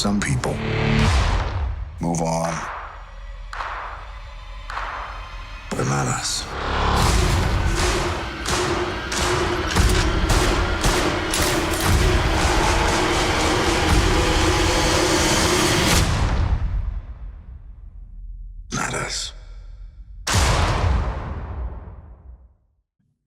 Some people move on, but not us. Not us.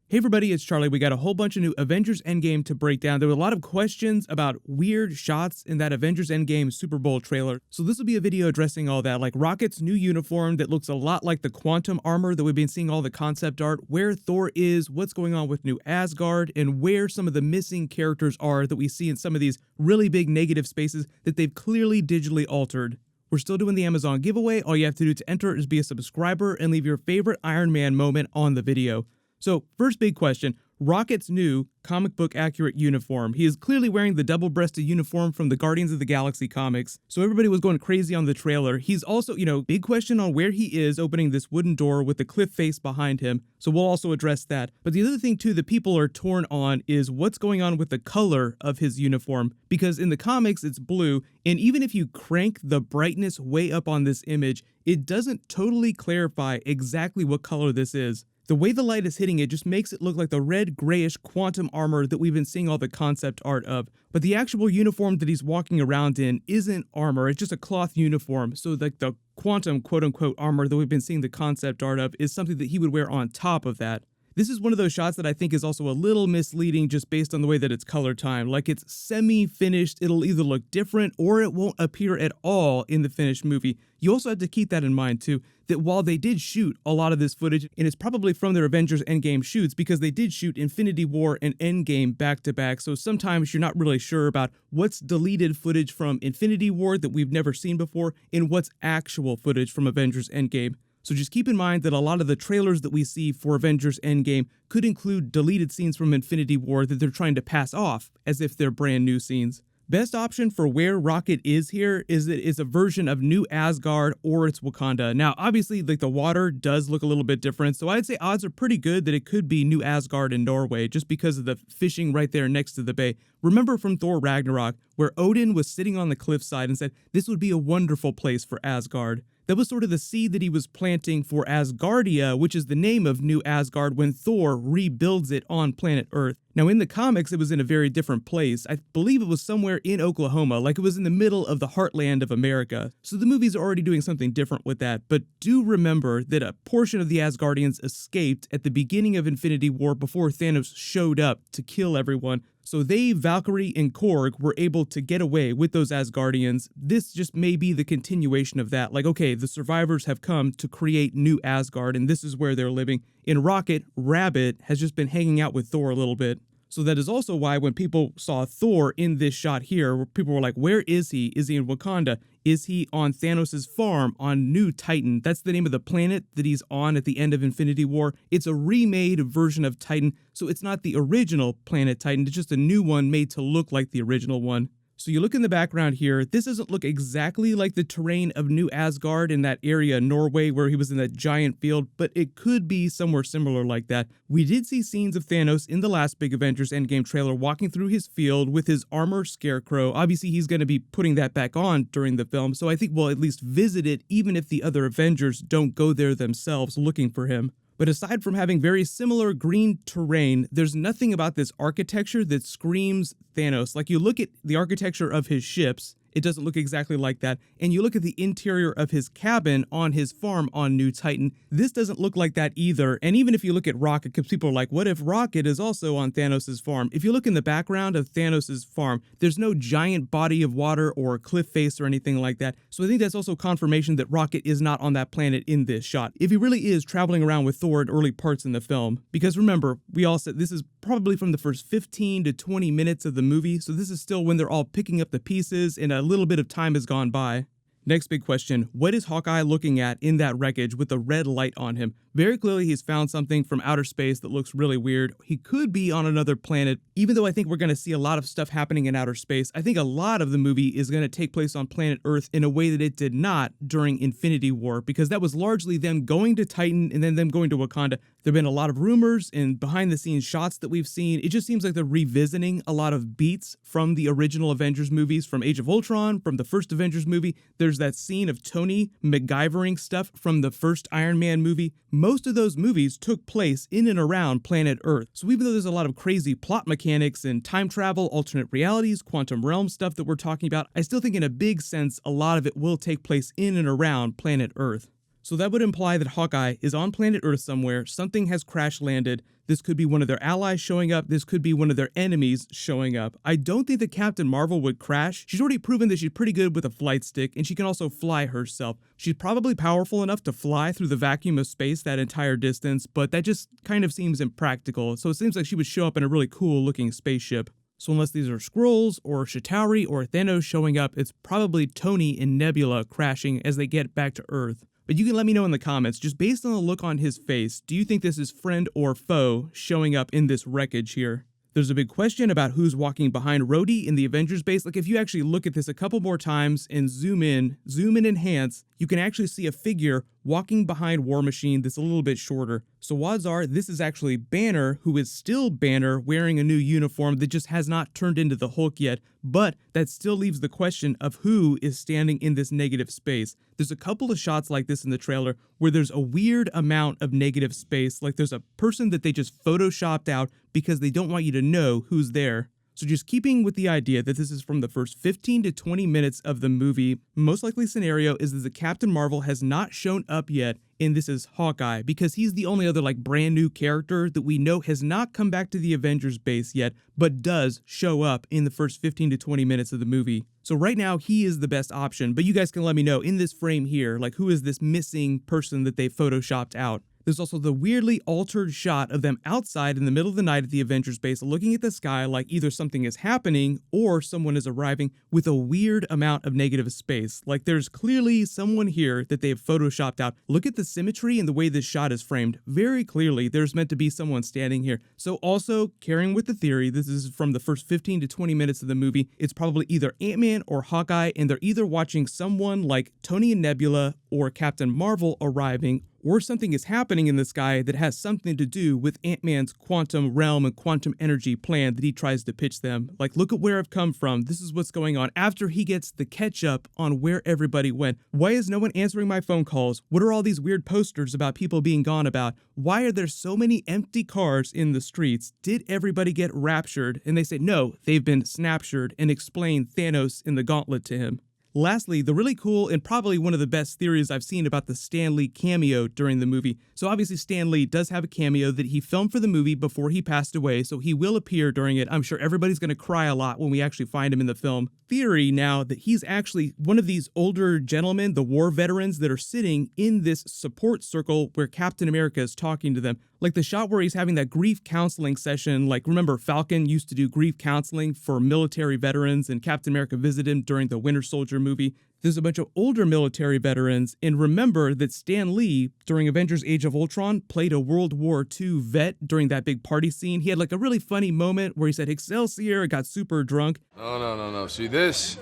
Hey everybody, it's Charlie. We got a whole bunch of new Avengers Endgame to break down. There were a lot of questions about weird shots in that Avengers Endgame Super Bowl trailer. So this will be a video addressing all that, like Rocket's new uniform that looks a lot like the quantum armor that we've been seeing all the concept art, where Thor is, what's going on with New Asgard, and where some of the missing characters are that we see in some of these really big negative spaces that they've clearly digitally altered. We're still doing the Amazon giveaway. All you have to do to enter is be a subscriber and leave your favorite Iron Man moment on the video. So, first big question, Rocket's new comic book accurate uniform. He is clearly wearing the double-breasted uniform from the Guardians of the Galaxy comics, so everybody was going crazy on the trailer. He's also, big question on where he is opening this wooden door with the cliff face behind him, so we'll also address that. But the other thing too that people are torn on is what's going on with the color of his uniform, because in the comics it's blue, and even if you crank the brightness way up on this image, it doesn't totally clarify exactly what color this is. The way the light is hitting it just makes it look like the red grayish quantum armor that we've been seeing all the concept art of. But the actual uniform that he's walking around in isn't armor, it's just a cloth uniform. So like the quantum quote unquote armor that we've been seeing the concept art of is something that he would wear on top of that. This is one of those shots that I think is also a little misleading just based on the way that it's color timed. Like it's semi-finished, it'll either look different or it won't appear at all in the finished movie. You also have to keep that in mind too, that while they did shoot a lot of this footage, and it's probably from their Avengers Endgame shoots because they did shoot Infinity War and Endgame back to back, so sometimes you're not really sure about what's deleted footage from Infinity War that we've never seen before and what's actual footage from Avengers Endgame. So just keep in mind that a lot of the trailers that we see for Avengers Endgame could include deleted scenes from Infinity War that they're trying to pass off as if they're brand new scenes. Best option for where Rocket is here is that it's a version of New Asgard or it's Wakanda. Now, obviously, like the water does look a little bit different, so I'd say odds are pretty good that it could be New Asgard in Norway just because of the fishing right there next to the bay. Remember from Thor Ragnarok, where Odin was sitting on the cliffside and said, this would be a wonderful place for Asgard. That was sort of the seed that he was planting for Asgardia, which is the name of New Asgard when Thor rebuilds it on planet Earth. Now in the comics, it was in a very different place. I believe it was somewhere in Oklahoma, like it was in the middle of the heartland of America. So the movie's already doing something different with that, but do remember that a portion of the Asgardians escaped at the beginning of Infinity War before Thanos showed up to kill everyone. So they, Valkyrie, and Korg were able to get away with those Asgardians. This just may be the continuation of that. Like, okay, the survivors have come to create New Asgard, and this is where they're living. In Rocket, Rabbit has just been hanging out with Thor a little bit. So that is also why when people saw Thor in this shot here, people were like, where is he? Is he in Wakanda? Is he on Thanos' farm on New Titan? That's the name of the planet that he's on at the end of Infinity War. It's a remade version of Titan, so it's not the original planet Titan, it's just a new one made to look like the original one. So you look in the background here, this doesn't look exactly like the terrain of New Asgard in that area in Norway where he was in that giant field, but it could be somewhere similar like that. We did see scenes of Thanos in the last big Avengers Endgame trailer walking through his field with his armor scarecrow. Obviously he's going to be putting that back on during the film, so I think we'll at least visit it even if the other Avengers don't go there themselves looking for him. But aside from having very similar green terrain, there's nothing about this architecture that screams Thanos. Like you look at the architecture of his ships, it doesn't look exactly like that. And you look at the interior of his cabin on his farm on New Titan, this doesn't look like that either. And even if you look at Rocket, because people are like, what if Rocket is also on Thanos' farm? If you look in the background of Thanos' farm, there's no giant body of water or cliff face or anything like that. So I think that's also confirmation that Rocket is not on that planet in this shot. If he really is traveling around with Thor in early parts in the film, because remember, we all said this is probably from the first 15 to 20 minutes of the movie, so this is still when they're all picking up the pieces and a little bit of time has gone by. Next big question, what is Hawkeye looking at in that wreckage with the red light on him? Very clearly, he's found something from outer space that looks really weird. He could be on another planet. Even though I think we're going to see a lot of stuff happening in outer space, I think a lot of the movie is going to take place on planet Earth in a way that it did not during Infinity War, because that was largely them going to Titan and then them going to Wakanda. There have been a lot of rumors and behind-the-scenes shots that we've seen. It just seems like they're revisiting a lot of beats from the original Avengers movies, from Age of Ultron, from the first Avengers movie. There's that scene of Tony MacGyvering stuff from the first Iron Man movie. Most of those movies took place in and around planet Earth. So even though there's a lot of crazy plot mechanics and time travel, alternate realities, quantum realm stuff that we're talking about, I still think in a big sense, a lot of it will take place in and around planet Earth. So that would imply that Hawkeye is on planet Earth somewhere, something has crash landed. This could be one of their allies showing up, this could be one of their enemies showing up. I don't think that Captain Marvel would crash. She's already proven that she's pretty good with a flight stick, and she can also fly herself. She's probably powerful enough to fly through the vacuum of space that entire distance, but that just kind of seems impractical, so it seems like she would show up in a really cool looking spaceship. So unless these are Skrulls, or Chitauri, or Thanos showing up, it's probably Tony and Nebula crashing as they get back to Earth. But you can let me know in the comments, just based on the look on his face, do you think this is friend or foe showing up in this wreckage here? There's a big question about who's walking behind Rhodey in the Avengers base. Like, if you actually look at this a couple more times and zoom in, enhance, you can actually see a figure walking behind War Machine that's a little bit shorter. So odds are this is actually Banner, who is still Banner, wearing a new uniform that just has not turned into the Hulk yet, but that still leaves the question of who is standing in this negative space. There's a couple of shots like this in the trailer where there's a weird amount of negative space, like there's a person that they just photoshopped out because they don't want you to know who's there. So just keeping with the idea that this is from the first 15 to 20 minutes of the movie, most likely scenario is that the Captain Marvel has not shown up yet, and this is Hawkeye, because he's the only other like brand new character that we know has not come back to the Avengers base yet, but does show up in the first 15 to 20 minutes of the movie. So right now he is the best option, but you guys can let me know in this frame here, like who is this missing person that they photoshopped out. There's also the weirdly altered shot of them outside in the middle of the night at the Avengers base looking at the sky like either something is happening or someone is arriving with a weird amount of negative space. Like there's clearly someone here that they've photoshopped out. Look at the symmetry and the way this shot is framed. Very clearly there's meant to be someone standing here. So also carrying with the theory, this is from the first 15 to 20 minutes of the movie, it's probably either Ant-Man or Hawkeye, and they're either watching someone like Tony and Nebula or Captain Marvel arriving, or something is happening in the sky that has something to do with Ant-Man's quantum realm and quantum energy plan that he tries to pitch them. Like, look at where I've come from. This is what's going on after he gets the catch up on where everybody went. Why is no one answering my phone calls? What are all these weird posters about people being gone about? Why are there so many empty cars in the streets? Did everybody get raptured? And they say, no, they've been snaptured, and explain Thanos in the gauntlet to him. Lastly, the really cool and probably one of the best theories I've seen about the Stan Lee cameo during the movie. So obviously Stan Lee does have a cameo that he filmed for the movie before he passed away, so he will appear during it. I'm sure everybody's going to cry a lot when we actually find him in the film. Theory now that he's actually one of these older gentlemen, the war veterans that are sitting in this support circle where Captain America is talking to them. Like the shot where he's having that grief counseling session, like remember Falcon used to do grief counseling for military veterans and Captain America visited him during the Winter Soldier movie. There's a bunch of older military veterans, and remember that Stan Lee, during Avengers Age of Ultron, played a World War II vet during that big party scene. He had like a really funny moment where he said Excelsior, got super drunk. No. See this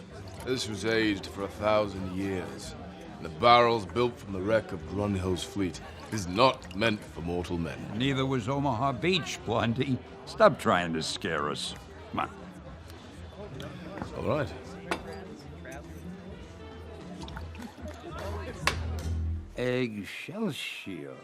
was aged for 1,000 years. The barrels built from the wreck of Grunhill's fleet is not meant for mortal men. Neither was Omaha Beach, Blondie. Stop trying to scare us. Come on. All right. Excelsior.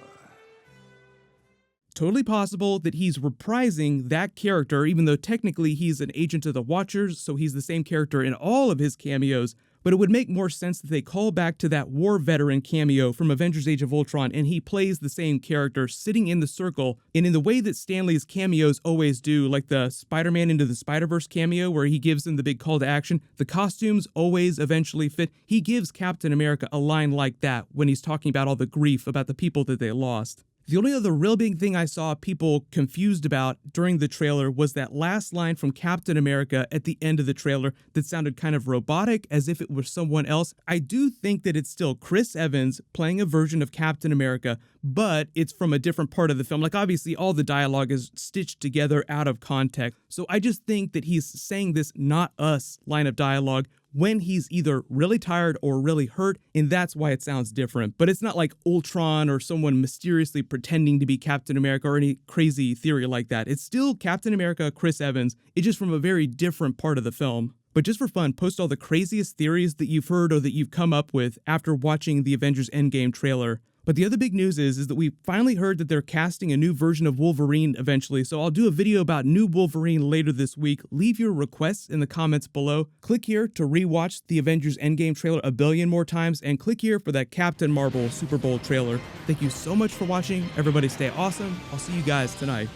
Totally possible that he's reprising that character, even though technically he's an agent of the Watchers, so he's the same character in all of his cameos. But it would make more sense that they call back to that war veteran cameo from Avengers Age of Ultron, and he plays the same character sitting in the circle, and in the way that Stan Lee's cameos always do, like the Spider-Man Into the Spider-Verse cameo where he gives them the big call to action, the costumes always eventually fit. He gives Captain America a line like that when he's talking about all the grief about the people that they lost. The only other real big thing I saw people confused about during the trailer was that last line from Captain America at the end of the trailer that sounded kind of robotic, as if it were someone else. I do think that it's still Chris Evans playing a version of Captain America, but it's from a different part of the film. Like, obviously, all the dialogue is stitched together out of context. So I just think that he's saying this "not us" line of dialogue when he's either really tired or really hurt, and that's why it sounds different. But it's not like Ultron or someone mysteriously pretending to be Captain America or any crazy theory like that. It's still Captain America, Chris Evans. It's just from a very different part of the film. But just for fun, post all the craziest theories that you've heard or that you've come up with after watching the Avengers Endgame trailer. But the other big news is that we finally heard that they're casting a new version of Wolverine eventually, so I'll do a video about new Wolverine later this week. Leave your requests in the comments below. Click here to rewatch the Avengers Endgame trailer a billion more times, and click here for that Captain Marvel Super Bowl trailer. Thank you so much for watching. Everybody stay awesome. I'll see you guys tonight.